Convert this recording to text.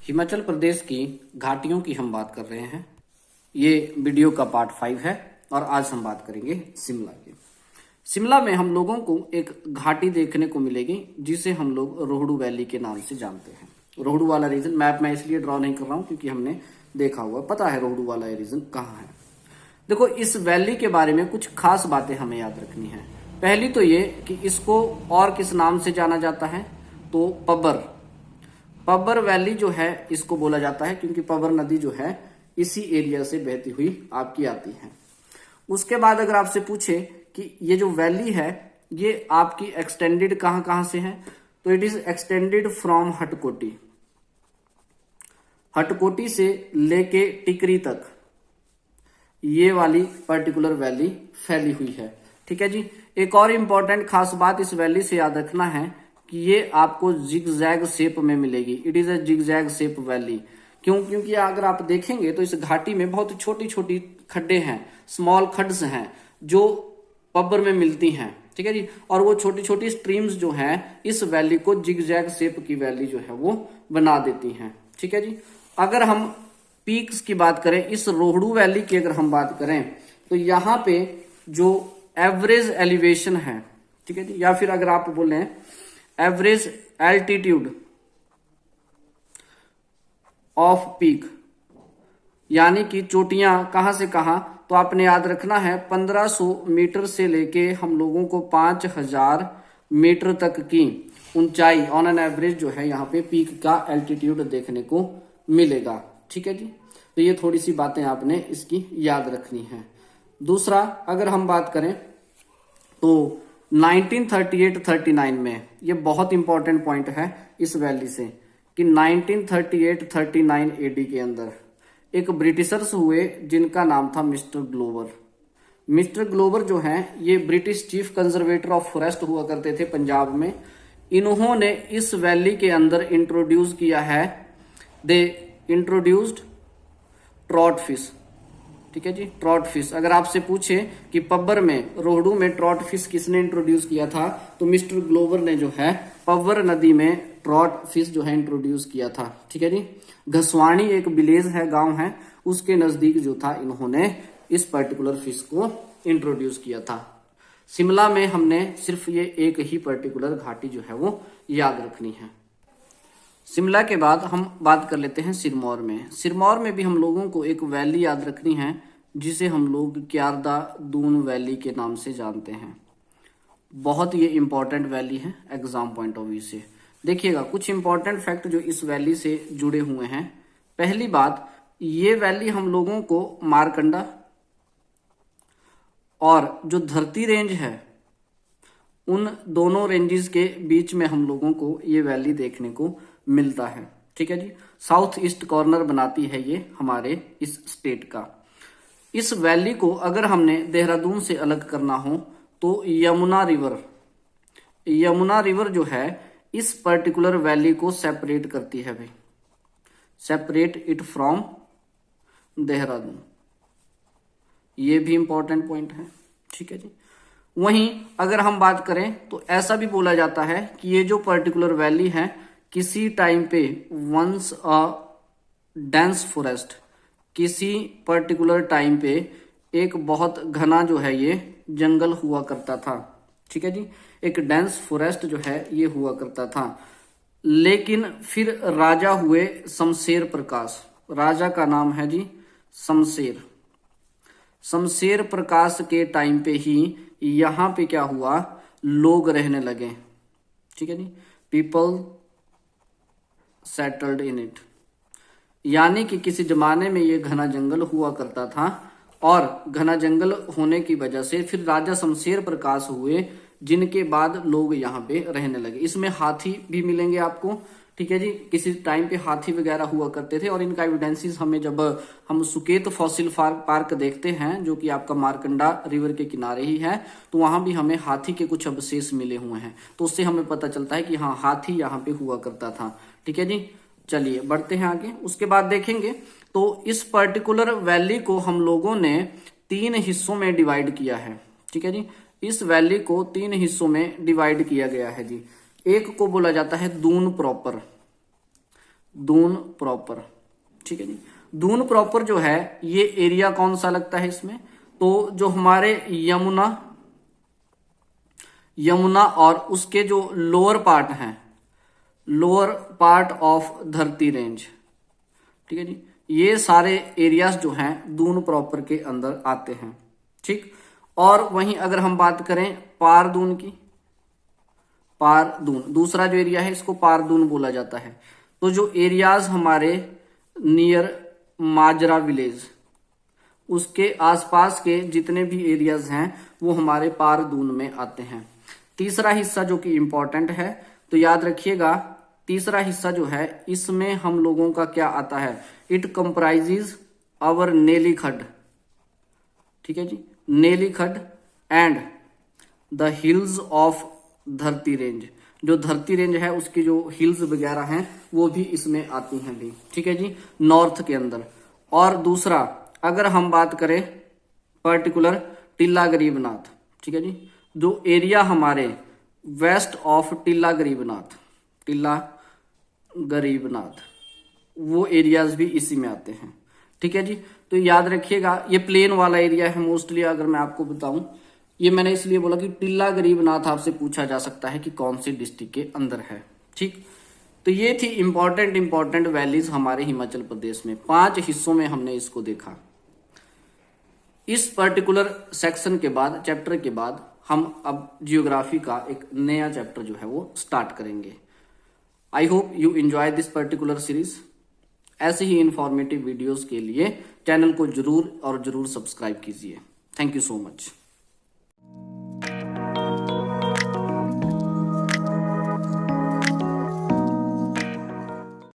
हिमाचल प्रदेश की घाटियों की हम बात कर रहे हैं। ये वीडियो का पार्ट 5 है और आज हम बात करेंगे शिमला की। शिमला में हम लोगों को एक घाटी देखने को मिलेगी जिसे हम लोग रोहडू वैली के नाम से जानते हैं। रोहडू वाला रीजन मैप में इसलिए ड्रॉ नहीं कर रहा हूं क्योंकि हमने देखा हुआ, पता है रोहडू वाला रीजन कहाँ है। देखो, इस वैली के बारे में कुछ खास बातें हमें याद रखनी है। पहली तो ये कि इसको और किस नाम से जाना जाता है, तो पब्बर वैली जो है इसको बोला जाता है क्योंकि पब्बर नदी जो है इसी एरिया से बहती हुई आपकी आती है। उसके बाद अगर आपसे पूछे कि ये जो वैली है ये आपकी एक्सटेंडेड कहां से है, तो इट इज एक्सटेंडेड फ्रॉम हटकोटी से लेके टिकरी तक ये वाली पर्टिकुलर वैली फैली हुई है। ठीक है जी। एक और इंपॉर्टेंट खास बात इस वैली से याद रखना है कि ये आपको जिगजैग शेप में मिलेगी। It is a zigzag shape valley. क्योंकि अगर आप देखेंगे तो इस घाटी में बहुत छोटी छोटी खड्डे हैं, स्मॉल खड्स हैं जो पब्बर में मिलती हैं। ठीक है जी। और वो छोटी छोटी स्ट्रीम्स जो हैं इस वैली को जिगजैग शेप की वैली जो है वो बना देती हैं। ठीक है जी। अगर हम पीक्स की बात करें, इस रोहडू वैली की अगर हम बात करें तो यहाँ पे जो एवरेज एलिवेशन है, ठीक है जी, या फिर अगर आप बोलें एवरेज एल्टीट्यूड ऑफ पीक, यानी कि चोटियां कहां से कहां, तो आपने याद रखना है 1500 मीटर से लेके हम लोगों को 5000 मीटर तक की ऊंचाई ऑन एन एवरेज जो है यहाँ पे पीक का एल्टीट्यूड देखने को मिलेगा। ठीक है जी। तो ये थोड़ी सी बातें आपने इसकी याद रखनी है। दूसरा, अगर हम बात करें तो 1938-39 में, ये बहुत इंपॉर्टेंट पॉइंट है इस वैली से, कि 1938-39 एडी के अंदर एक ब्रिटिशर्स हुए जिनका नाम था मिस्टर ग्लोवर। मिस्टर ग्लोवर जो हैं ये British chief conservator of forest हुआ करते थे पंजाब में। इन्होंने इस वैली के अंदर इंट्रोड्यूस किया है, दे इंट्रोड्यूस्ड ट्रॉट फिश। ठीक है जी, ट्रॉट फिश। अगर आपसे पूछे कि पब्बर में, रोहडू में ट्रॉट फिश किसने इंट्रोड्यूस किया था, तो मिस्टर ग्लोवर ने जो है पब्बर नदी में ट्रॉट फिश जो है इंट्रोड्यूस किया था। ठीक है जी। घसवाणी एक विलेज है, गांव है, उसके नजदीक जो था इन्होंने इस पर्टिकुलर फिश को इंट्रोड्यूस किया था। शिमला में हमने सिर्फ ये एक ही पर्टिकुलर घाटी जो है वो याद रखनी है। शिमला के बाद हम बात कर लेते हैं सिरमौर में। सिरमौर में भी हम लोगों को एक वैली याद रखनी है जिसे हम लोग क्यारदा दून वैली के नाम से जानते हैं। बहुत ये इंपॉर्टेंट वैली है एग्जाम पॉइंट ऑफ व्यू से। देखिएगा कुछ इंपॉर्टेंट फैक्ट जो इस वैली से जुड़े हुए हैं। पहली बात, ये वैली हम लोगों को मारकंडा और जो धरती रेंज है उन दोनों रेंजेस के बीच में हम लोगों को ये वैली देखने को मिलता है। ठीक है जी। साउथ ईस्ट कॉर्नर बनाती है ये हमारे इस स्टेट का। इस वैली को अगर हमने देहरादून से अलग करना हो तो यमुना रिवर जो है इस पर्टिकुलर वैली को सेपरेट करती है भाई, सेपरेट इट फ्रॉम देहरादून। ये भी इंपॉर्टेंट पॉइंट है। ठीक है जी। वहीं अगर हम बात करें तो ऐसा भी बोला जाता है कि ये जो पर्टिकुलर वैली है किसी टाइम पे वंस अ डेंस फॉरेस्ट, किसी पर्टिकुलर टाइम पे एक बहुत घना जो है ये जंगल हुआ करता था। ठीक है जी। एक डेंस फॉरेस्ट जो है ये हुआ करता था। लेकिन फिर राजा हुए शमशेर प्रकाश, राजा का नाम है जी शमशेर प्रकाश के टाइम पे ही यहाँ पे क्या हुआ, लोग रहने लगे। ठीक है जी। पीपल सेटल्ड इन इट, यानी कि किसी जमाने में ये घना जंगल हुआ करता था और घना जंगल होने की वजह से फिर राजा शमशेर प्रकाश हुए जिनके बाद लोग यहाँ पे रहने लगे। इसमें हाथी भी मिलेंगे आपको। ठीक है जी। किसी टाइम पे हाथी वगैरह हुआ करते थे और इनका एविडेंसेस हमें जब हम सुकेत फॉसिल पार्क देखते हैं जो कि आपका मारकंडा रिवर के किनारे ही है, तो वहां भी हमें हाथी के कुछ अवशेष मिले हुए हैं। तो उससे हमें पता चलता है कि हाँ, हाथी यहाँ पे हुआ करता था। ठीक है जी। चलिए बढ़ते हैं आगे। उसके बाद देखेंगे तो इस पर्टिकुलर वैली को हम लोगों ने 3 हिस्सों में डिवाइड किया है। ठीक है जी। इस वैली को 3 हिस्सों में डिवाइड किया गया है जी। एक को बोला जाता है दून प्रॉपर, दून प्रॉपर। ठीक है जी, दून प्रॉपर जो है ये एरिया कौन सा लगता है इसमें, तो जो हमारे यमुना और उसके जो लोअर पार्ट हैं, लोअर पार्ट ऑफ धरती रेंज। ठीक है जी, ये सारे एरियाज जो हैं दून प्रॉपर के अंदर आते हैं। ठीक, और वहीं अगर हम बात करें पारदून की, पारदून दूसरा जो एरिया है इसको पारदून बोला जाता है। तो जो एरियाज हमारे नियर माजरा विलेज, उसके आसपास के जितने भी एरियाज हैं वो हमारे पारदून में आते हैं। तीसरा हिस्सा जो कि इंपॉर्टेंट है, तो याद रखिएगा तीसरा हिस्सा जो है इसमें हम लोगों का क्या आता है, इट कंप्राइजेज आवर नेलीखड्ड। ठीक है जी, नेलीखड्ड एंड द हिल्स ऑफ धरती रेंज, जो धरती रेंज है उसकी जो हिल्स वगैरह हैं वो भी इसमें आती हैं भी। ठीक है जी, नॉर्थ के अंदर। और दूसरा अगर हम बात करें पर्टिकुलर टिल्ला गरीबनाथ, ठीक है जी, जो एरिया हमारे वेस्ट ऑफ टिल्ला गरीबनाथ वो एरियाज भी इसी में आते हैं। ठीक है जी, तो याद रखिएगा ये प्लेन वाला एरिया है मोस्टली। अगर मैं आपको बताऊं, ये मैंने इसलिए बोला कि टिल्ला गरीबनाथ आपसे पूछा जा सकता है कि कौन सी डिस्ट्रिक्ट के अंदर है। ठीक, तो ये थी इंपॉर्टेंट वैलीज हमारे हिमाचल प्रदेश में। 5 हिस्सों में हमने इसको देखा। इस पर्टिकुलर सेक्शन के बाद, चैप्टर के बाद, हम अब जियोग्राफी का एक नया चैप्टर जो है वो स्टार्ट करेंगे। I hope you enjoy this particular series. ऐसे ही इंफॉर्मेटिव वीडियोस के लिए चैनल को जरूर और जरूर सब्सक्राइब कीजिए। Thank you so much.